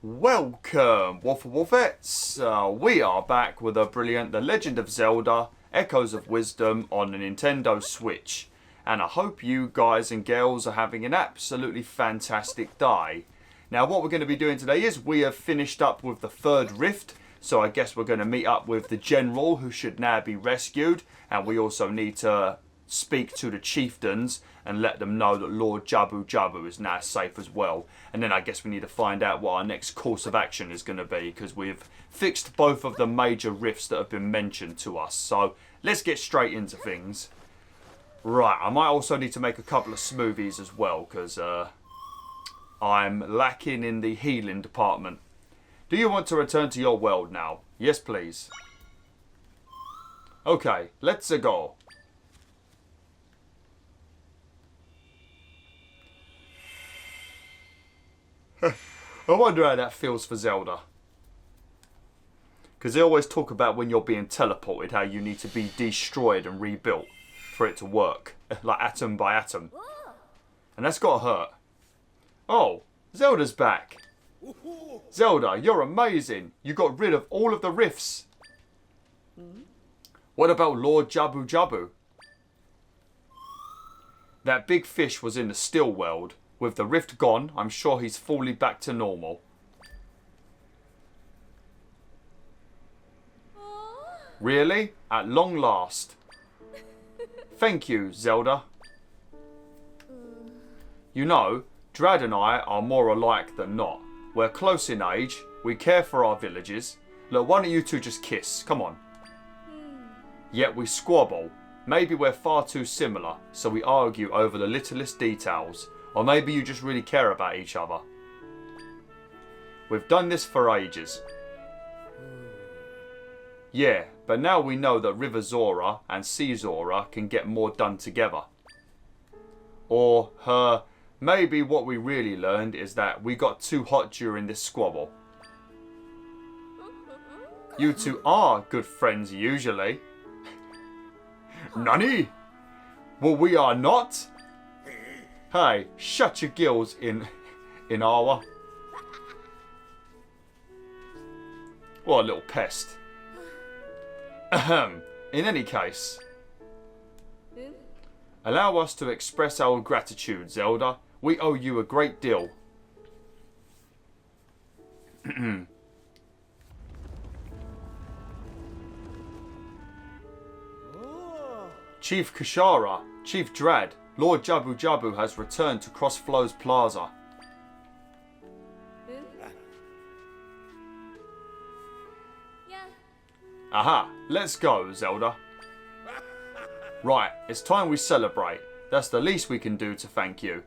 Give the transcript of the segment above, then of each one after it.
Welcome, WolfTheWolfettes. We are back with a brilliant The Legend of Zelda Echoes of Wisdom on the Nintendo Switch. And I hope you guys and girls are having an absolutely fantastic day. Now what we're going to be doing today is we have finished up with the third rift. So I guess we're going to meet up with the General, who should now be rescued. And we also need to speak to the chieftains and let them know that Lord Jabu Jabu is now safe as well. And then I guess we need to find out what our next course of action is going to be, because we've fixed both of the major rifts that have been mentioned to us. So let's get straight into things. Right, I might also need to make a couple of smoothies as well, because I'm lacking in the healing department. Do you want to return to your world now? Yes, please. Okay, let's go. I wonder how that feels for Zelda. Because they always talk about when you're being teleported, how you need to be destroyed and rebuilt for it to work. Like atom by atom. And that's gotta hurt. Oh, Zelda's back. Zelda, you're amazing. You got rid of all of the rifts. What about Lord Jabu Jabu? That big fish was in the still world. With the rift gone, I'm sure he's fully back to normal. Really? At long last. Thank you, Zelda. You know, Drad and I are more alike than not. We're close in age, we care for our villages. Look, why don't you two just kiss? Come on. Yet we squabble. Maybe we're far too similar, so we argue over the littlest details. Or maybe you just really care about each other. We've done this for ages. Yeah, but now we know that River Zora and Sea Zora can get more done together. Or maybe what we really learned is that we got too hot during this squabble. You two are good friends usually. Nani? Well, we are not. Hey, shut your gills in Awa. What a little pest. Ahem. In any case, allow us to express our gratitude, Zelda. We owe you a great deal. Chief Kashara, Chief Drad, Lord Jabu Jabu has returned to Crossflows Plaza. Aha, let's go, Zelda. Right, it's time we celebrate. That's the least we can do to thank you.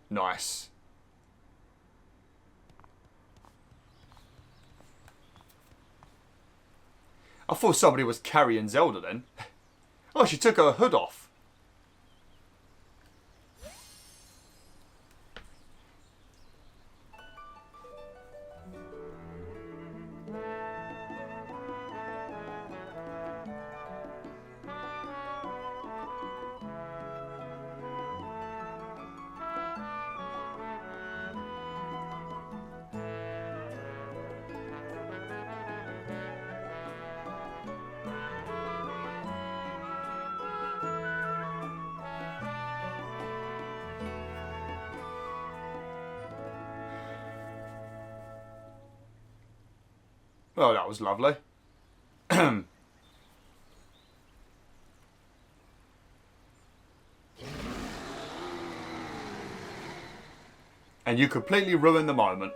Nice. I thought somebody was carrying Zelda then. Oh, she took her hood off. Well, that was lovely. And you completely ruined the moment.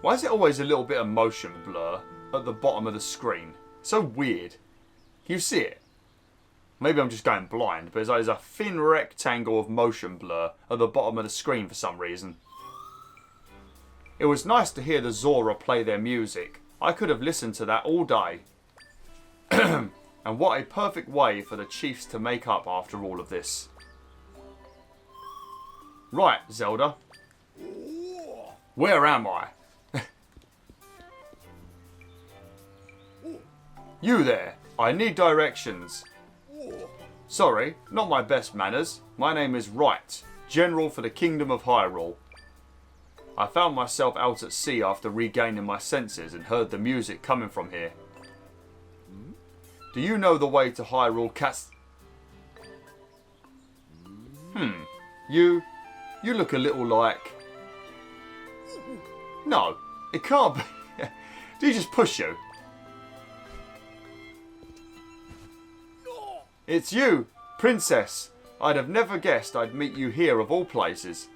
Why is it always a little bit of motion blur at the bottom of the screen? So weird. Can you see it? Maybe I'm just going blind, but there's a thin rectangle of motion blur at the bottom of the screen for some reason. It was nice to hear the Zora play their music. I could have listened to that all day. And what a perfect way for the chiefs to make up after all of this. Right, Zelda. Where am I? You there. I need directions. Sorry, not my best manners. My name is Wright, General for the Kingdom of Hyrule. I found myself out at sea after regaining my senses and heard the music coming from here. Do you know the way to Hyrule Castle? You look a little like... No, it can't be. Do you just push you? It's you, Princess. I'd have never guessed I'd meet you here of all places.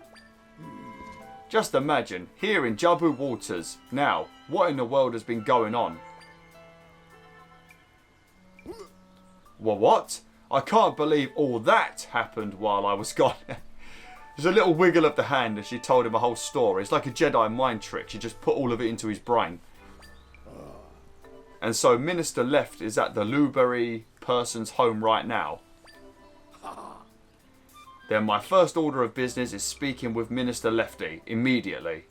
Just imagine, here in Jabu waters. Now, what in the world has been going on? Well, what? I can't believe all that happened while I was gone. There's a little wiggle of the hand as she told him a whole story. It's like a Jedi mind trick. She just put all of it into his brain. And so Minister Left is at the Luberry person's home right now. Then my first order of business is speaking with Minister Lefty immediately.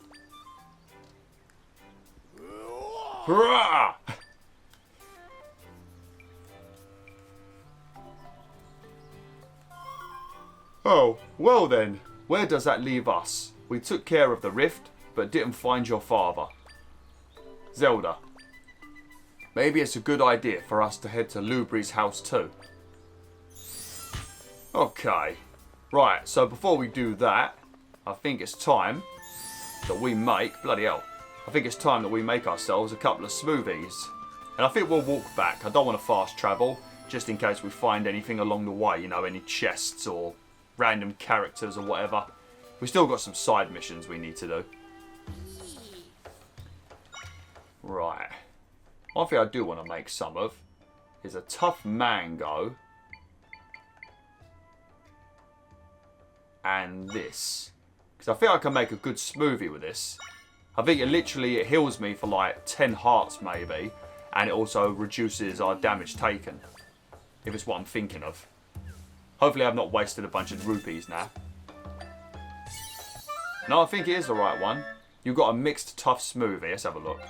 Hurrah! Oh, well then, where does that leave us? We took care of the rift, but didn't find your father. Zelda. Maybe it's a good idea for us to head to Luberry's house too. Okay. Right, so before we do that, I think it's time that we make... Bloody hell. I think it's time that we make ourselves a couple of smoothies. And I think we'll walk back. I don't want to fast travel, just in case we find anything along the way. You know, any chests or random characters or whatever. We've still got some side missions we need to do. Right. One thing I do want to make some of is a tough mango. And this. Because I think I can make a good smoothie with this. I think it heals me for like 10 hearts maybe. And it also reduces our damage taken. If it's what I'm thinking of. Hopefully I've not wasted a bunch of rupees now. No, I think it is the right one. You've got a mixed tough smoothie. Let's have a look.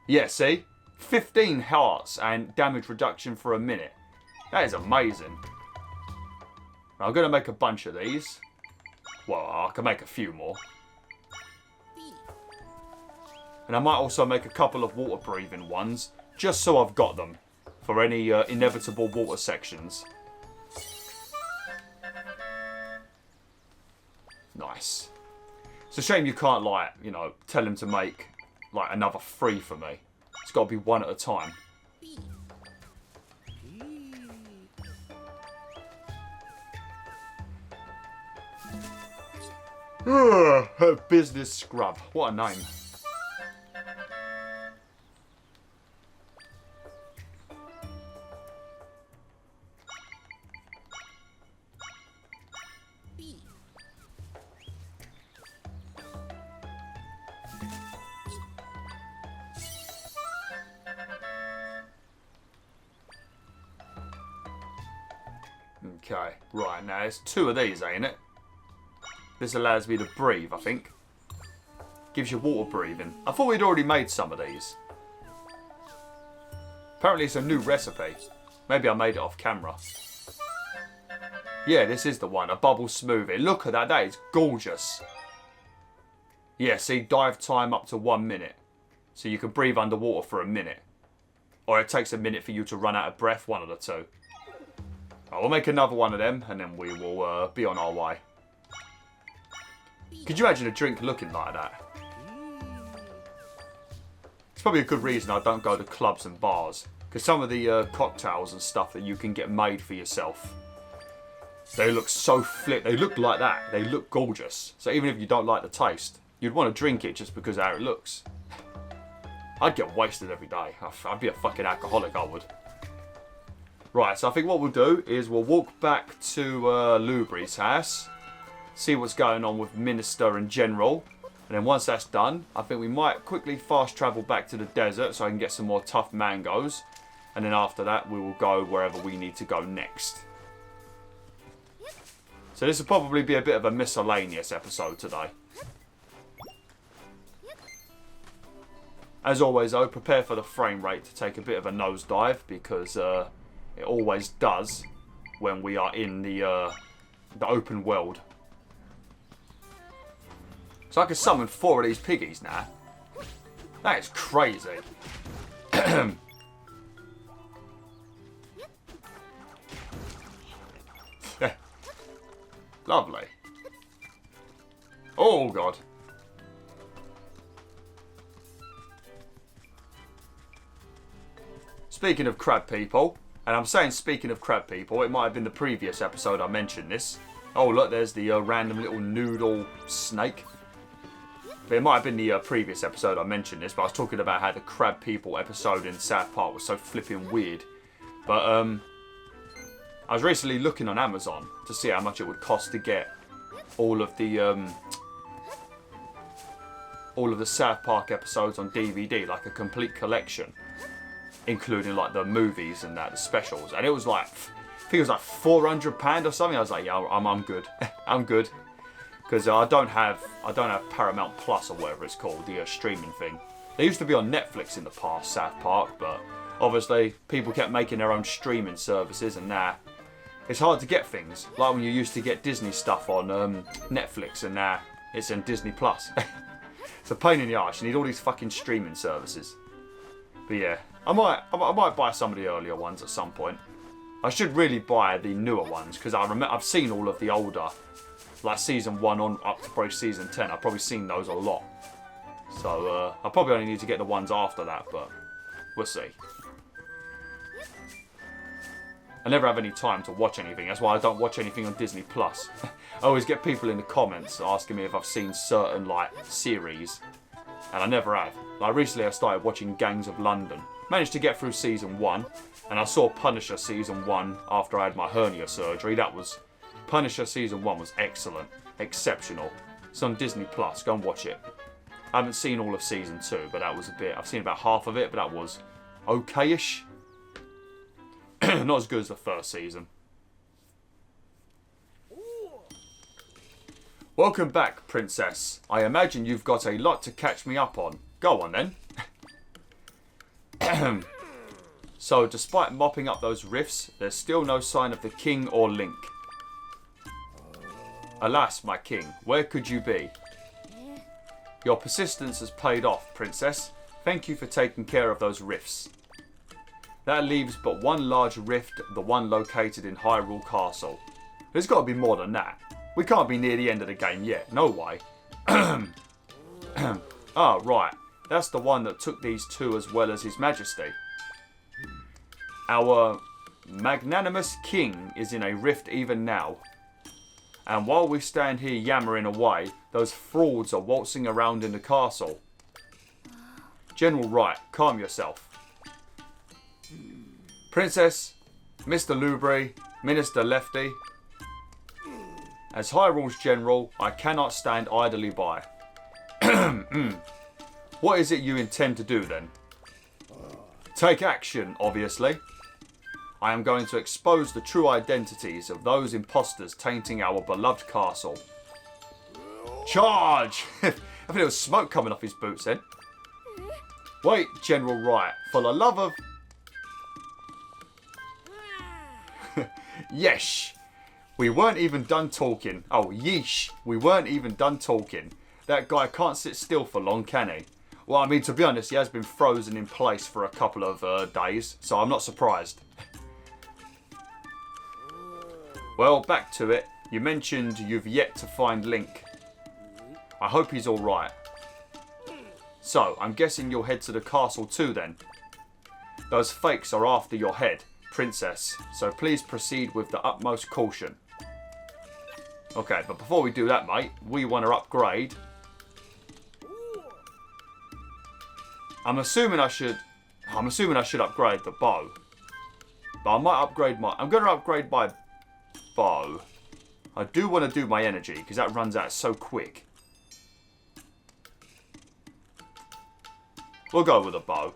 Yeah, see? 15 hearts and damage reduction for a minute. That is amazing. I'm going to make a bunch of these. Well, I can make a few more. And I might also make a couple of water breathing ones. Just so I've got them. For any inevitable water sections. Nice. It's a shame you can't, like, you know, tell him to make, like, another 3 for me. It's got to be one at a time. Business Scrub. What a name. Okay, right, now there's 2 of these, ain't it? This allows me to breathe, I think. Gives you water breathing. I thought we'd already made some of these. Apparently it's a new recipe. Maybe I made it off camera. Yeah, this is the one, a bubble smoothie. Look at that, that is gorgeous. Yeah, see, dive time up to 1 minute. So you can breathe underwater for a minute. Or it takes a minute for you to run out of breath, one of the 2. We'll make another one of them, and then we will be on our way. Could you imagine a drink looking like that? It's probably a good reason I don't go to clubs and bars. Because some of the cocktails and stuff that you can get made for yourself, they look so flip. They look like that. They look gorgeous. So even if you don't like the taste, you'd want to drink it just because of how it looks. I'd get wasted every day. I'd be a fucking alcoholic, I would. Right, so I think what we'll do is we'll walk back to Luberry's house, see what's going on with Minister and General, and then once that's done, I think we might quickly fast travel back to the desert so I can get some more tough mangoes, and then after that we will go wherever we need to go next. So this will probably be a bit of a miscellaneous episode today. As always though, prepare for the frame rate to take a bit of a nosedive because... it always does when we are in the open world. So I can summon 4 of these piggies now. That is crazy. Lovely. Oh, God. Speaking of crab people, and I'm saying speaking of crab people, it might have been the previous episode I mentioned this. Oh, look, there's the random little noodle snake. But it might have been the previous episode I mentioned this, but I was talking about how the crab people episode in South Park was so flipping weird. But I was recently looking on Amazon to see how much it would cost to get all of the South Park episodes on DVD, like a complete collection, including like the movies and that, the specials. And it was like, I think it was like £400 or something. I was like, yeah, I'm good. I'm good. Because I don't have Paramount Plus or whatever it's called, the streaming thing. They used to be on Netflix in the past, South Park, but obviously people kept making their own streaming services, and now it's hard to get things. Like when you used to get Disney stuff on Netflix, and now it's on Disney Plus. It's a pain in the arse. You need all these fucking streaming services. But yeah, I might buy some of the earlier ones at some point. I should really buy the newer ones, because I've seen all of the older, like season 1 on up to probably season 10. I've probably seen those a lot. So I probably only need to get the ones after that, but we'll see. I never have any time to watch anything. That's why I don't watch anything on Disney Plus. I always get people in the comments asking me if I've seen certain like series, and I never have. Like recently I started watching Gangs of London. Managed to get through season 1, and I saw Punisher season 1 after I had my hernia surgery. Punisher season 1 was excellent, exceptional. It's on Disney Plus. Go and watch it. I haven't seen all of season 2, but that was a bit. I've seen about half of it, but that was okay-ish. Not as good as the first season. Welcome back, Princess. I imagine you've got a lot to catch me up on. Go on then. So, despite mopping up those rifts, there's still no sign of the king or Link. Alas, my king, where could you be? Your persistence has paid off, Princess. Thank you for taking care of those rifts. That leaves but one large rift, the one located in Hyrule Castle. There's got to be more than that. We can't be near the end of the game yet, no way. Ah, right. That's the one that took these two as well as His Majesty. Our magnanimous king is in a rift even now. And while we stand here yammering away, those frauds are waltzing around in the castle. General Wright, calm yourself. Princess, Mr. Lubri, Minister Lefty. As Hyrule's general, I cannot stand idly by. What is it you intend to do then? Take action, obviously. I am going to expose the true identities of those imposters tainting our beloved castle. Charge! I think there was smoke coming off his boots then. Wait, General Wright, for the love of... Yesh! We weren't even done talking. Oh, yeesh. We weren't even done talking. That guy can't sit still for long, can he? Well, I mean, to be honest, he has been frozen in place for a couple of days, so I'm not surprised. Well, back to it. You mentioned you've yet to find Link. I hope he's alright. So, I'm guessing you'll head to the castle too then. Those fakes are after your head, Princess, so please proceed with the utmost caution. Okay, but before we do that, mate, we want to upgrade. I'm assuming I should upgrade the bow. But I might upgrade I'm going to upgrade my bow. I do want to do my energy, because that runs out so quick. We'll go with a bow.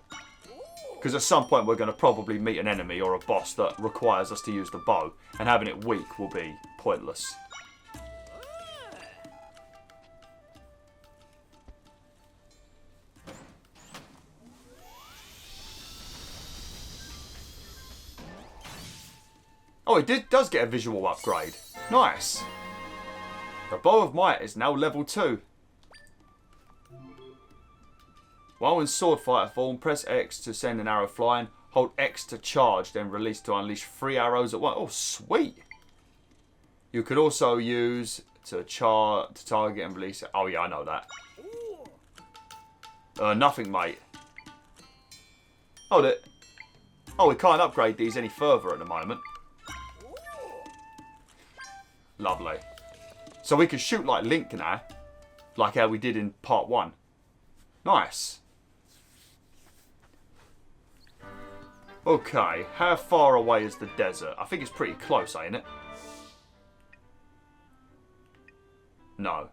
Because at some point we're going to probably meet an enemy or a boss that requires us to use the bow. And having it weak will be pointless. Oh, it does get a visual upgrade. Nice. The Bow of Might is now level 2. While in sword fighter form, press X to send an arrow flying. Hold X to charge, then release to unleash 3 arrows at once. Oh, sweet. You could also use to target and release it. Oh, yeah, I know that. Nothing, mate. Hold it. Oh, we can't upgrade these any further at the moment. Lovely. So we can shoot like Link now. Like how we did in part 1. Nice. Okay, how far away is the desert? I think it's pretty close, ain't it? No.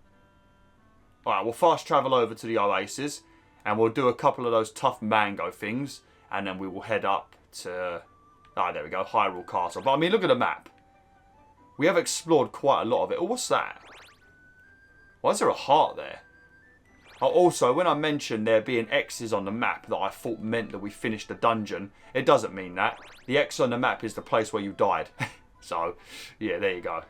Alright, we'll fast travel over to the oasis. And we'll do a couple of those tough mango things. And then we will head up to... Ah, there we go, Hyrule Castle. But I mean, look at the map. We have explored quite a lot of it. Oh, what's that? Why is there a heart there? Oh, also, when I mentioned there being X's on the map that I thought meant that we finished the dungeon, it doesn't mean that. The X on the map is the place where you died. So, yeah, there you go.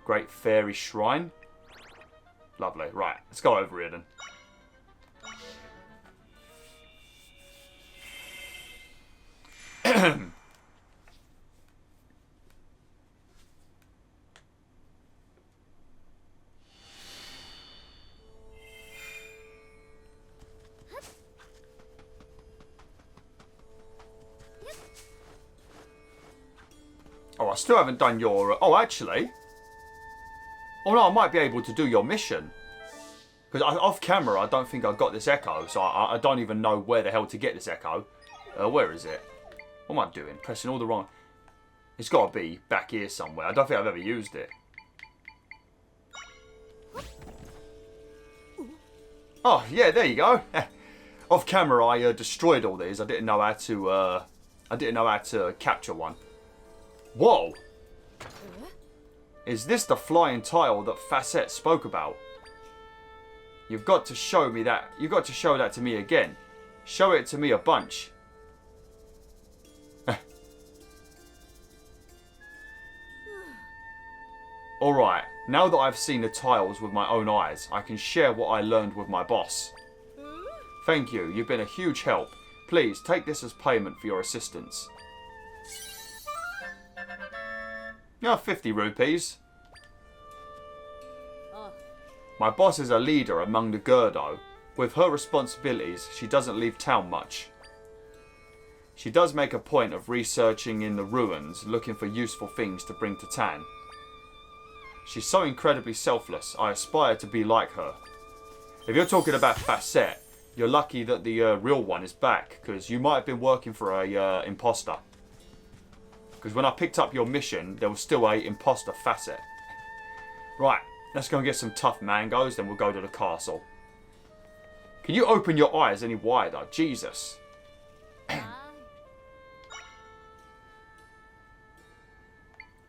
Great Fairy Shrine. Lovely. Right, let's go over here then. Oh, I still haven't done your... Oh, actually... Oh, no, I might be able to do your mission. Because off camera, I don't think I got this echo. So I don't even know where the hell to get this echo. Where is it? What am I doing? Pressing all the wrong... It's got to be back here somewhere. I don't think I've ever used it. Oh, yeah, there you go. Off camera, I destroyed all these. I didn't know how to capture one. Whoa! Is this the flying tile that Facette spoke about? You've got to show me that. You've got to show that to me again. Show it to me a bunch. Alright, now that I've seen the tiles with my own eyes, I can share what I learned with my boss. Thank you, you've been a huge help. Please, take this as payment for your assistance. Yeah, 50 rupees. My boss is a leader among the Gerdo. With her responsibilities, she doesn't leave town much. She does make a point of researching in the ruins, looking for useful things to bring to town. She's so incredibly selfless, I aspire to be like her. If you're talking about Facette, you're lucky that the real one is back, because you might have been working for a imposter. Because when I picked up your mission, there was still a imposter Facette. Right, let's go and get some tough mangoes, then we'll go to the castle. Can you open your eyes any wider? Jesus.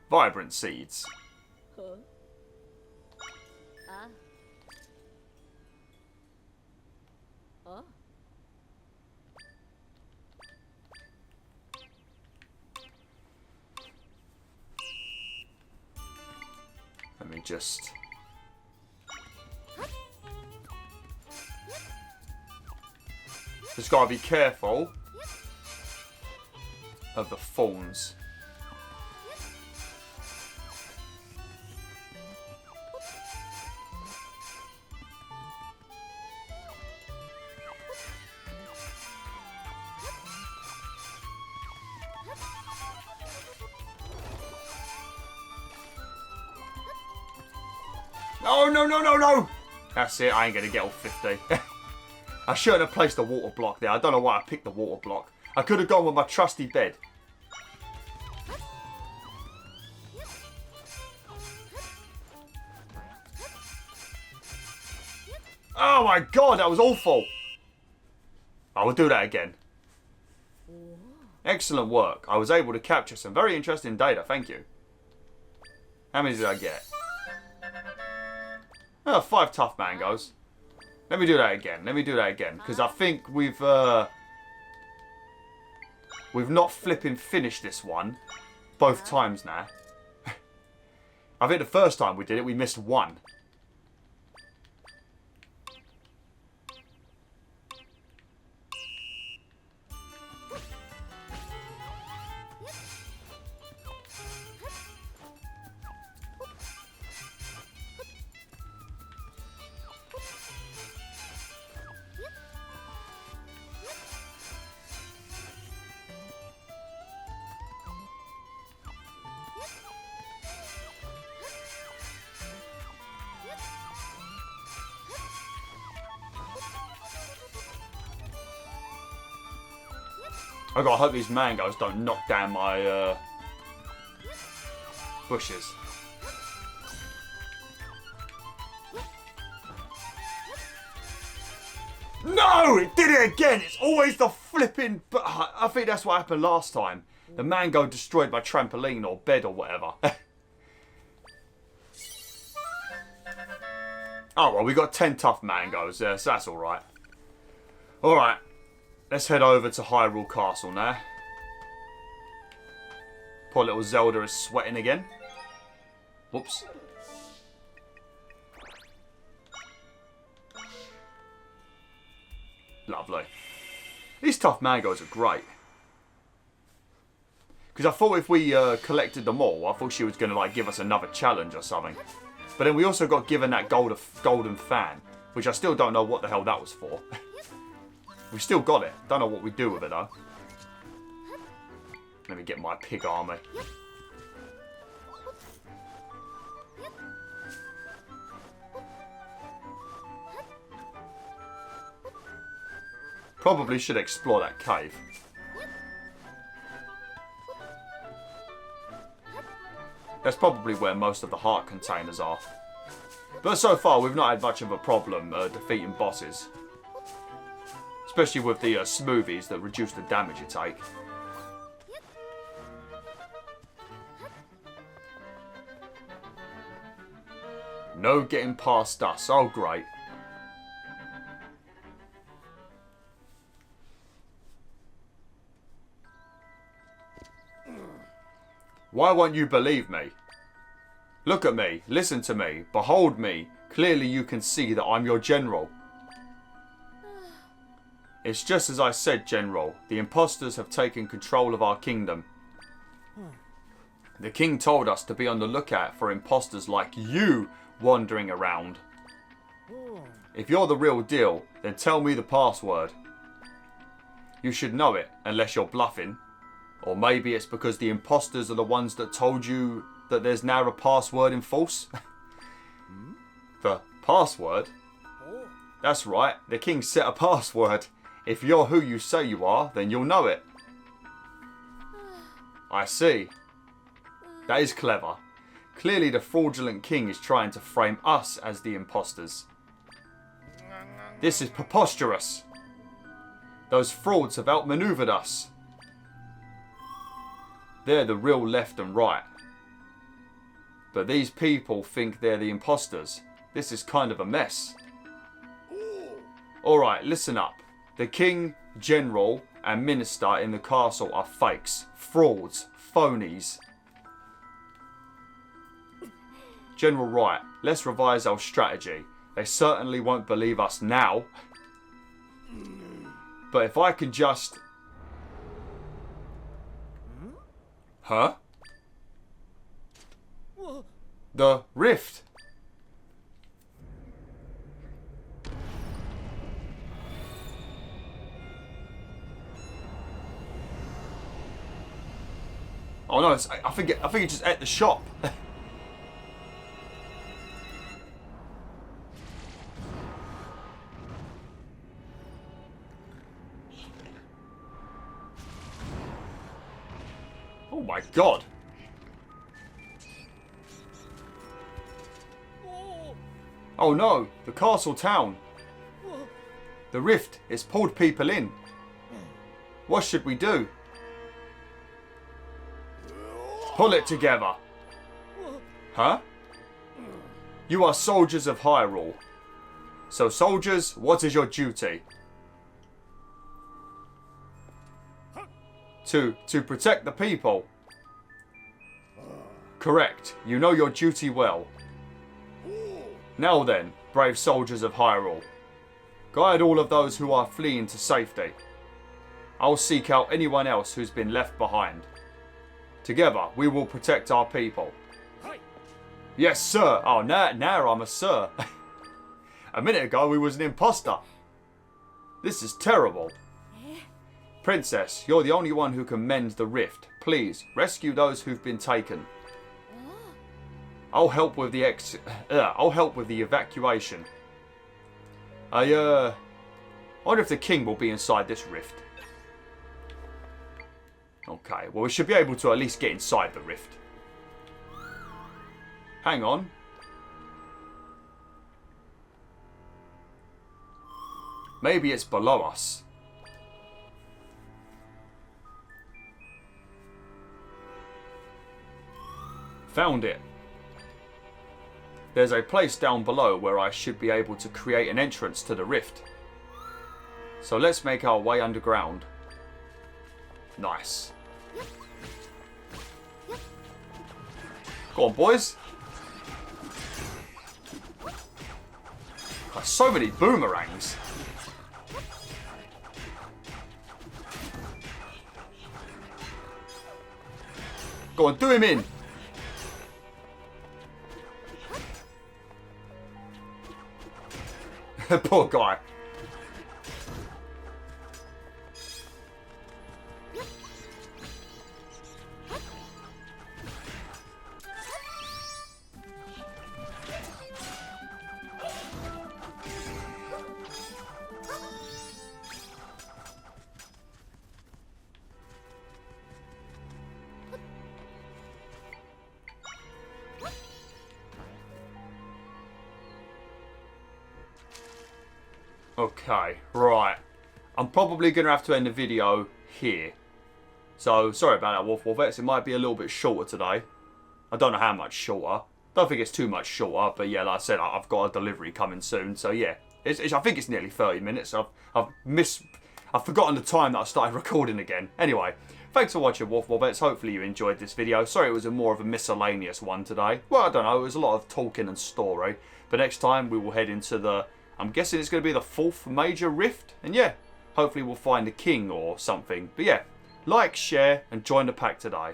Vibrant seeds. Let me just... Just gotta be careful of the thorns. Oh, no, no, no, no! That's it, I ain't gonna get all 50. I shouldn't have placed the water block there. I don't know why I picked the water block. I could have gone with my trusty bed. Oh my god, that was awful! I will do that again. Excellent work. I was able to capture some very interesting data, thank you. How many did I get? Oh, 5 tough mangoes. Let me do that again. Let me do that again. Because I think we've We've not flipping finished this one both times now. I think the first time we did it, we missed one. I gotta hope these mangoes don't knock down my bushes. No! It did it again! It's always the flipping... I think that's what happened last time. The mango destroyed my trampoline or bed or whatever. Oh, well, we got 10 tough mangoes there, so that's alright. Alright. Let's head over to Hyrule Castle now. Poor little Zelda is sweating again. Whoops. Lovely. These tough mangoes are great. Because I thought if we collected them all, I thought she was going to like give us another challenge or something. But then we also got given that golden fan, which I still don't know what the hell that was for. We still got it. Don't know what we do with it though. Let me get my pig army. Probably should explore that cave. That's probably where most of the heart containers are. But so far we've not had much of a problem defeating bosses. Especially with the smoothies that reduce the damage you take. No getting past us. Oh, great. Why won't you believe me? Look at me. Listen to me. Behold me. Clearly you can see that I'm your general. It's just as I said, General. The imposters have taken control of our kingdom. The king told us to be on the lookout for imposters like you wandering around. If you're the real deal, then tell me the password. You should know it, unless you're bluffing. Or maybe it's because the imposters are the ones that told you that there's now a password in false. The password? That's right, the king set a password. If you're who you say you are, then you'll know it. I see. That is clever. Clearly the fraudulent king is trying to frame us as the imposters. This is preposterous. Those frauds have outmaneuvered us. They're the real left and right. But these people think they're the imposters. This is kind of a mess. Alright, listen up. The king, general, and minister in the castle are fakes, frauds, phonies. General Wright, let's revise our strategy. They certainly won't believe us now. But if I can just... Huh? The rift. Oh no! I think it just ate the shop. Oh my god! Oh no! The castle town. The rift has pulled people in. What should we do? Pull it together. Huh? You are soldiers of Hyrule. So soldiers, what is your duty? To protect the people. Correct. You know your duty well. Now then, brave soldiers of Hyrule. Guide all of those who are fleeing to safety. I'll seek out anyone else who's been left behind. Together, we will protect our people. Yes, sir. Oh, now I'm a sir. A minute ago, we was an imposter. This is terrible. Princess, you're the only one who can mend the rift. Please, rescue those who've been taken. I'll help with the evacuation. I wonder if the king will be inside this rift. Okay, well we should be able to at least get inside the rift. Hang on. Maybe it's below us. Found it. There's a place down below where I should be able to create an entrance to the rift. So let's make our way underground. Nice. Go on, boys. God, so many boomerangs. Go on, do him in. Poor guy. Okay, right. I'm probably going to have to end the video here. So, sorry about that, WolfTheWolf. It might be a little bit shorter today. I don't know how much shorter. Don't think it's too much shorter. But yeah, like I said, I've got a delivery coming soon. So yeah, I think it's nearly 30 minutes. I've forgotten the time that I started recording again. Anyway, thanks for watching, WolfTheWolf. Hopefully you enjoyed this video. Sorry it was more of a miscellaneous one today. Well, I don't know. It was a lot of talking and story. But next time we will head into the... I'm guessing it's going to be the 4th major rift. And yeah, hopefully we'll find a king or something. But yeah, like, share, and join the pack today.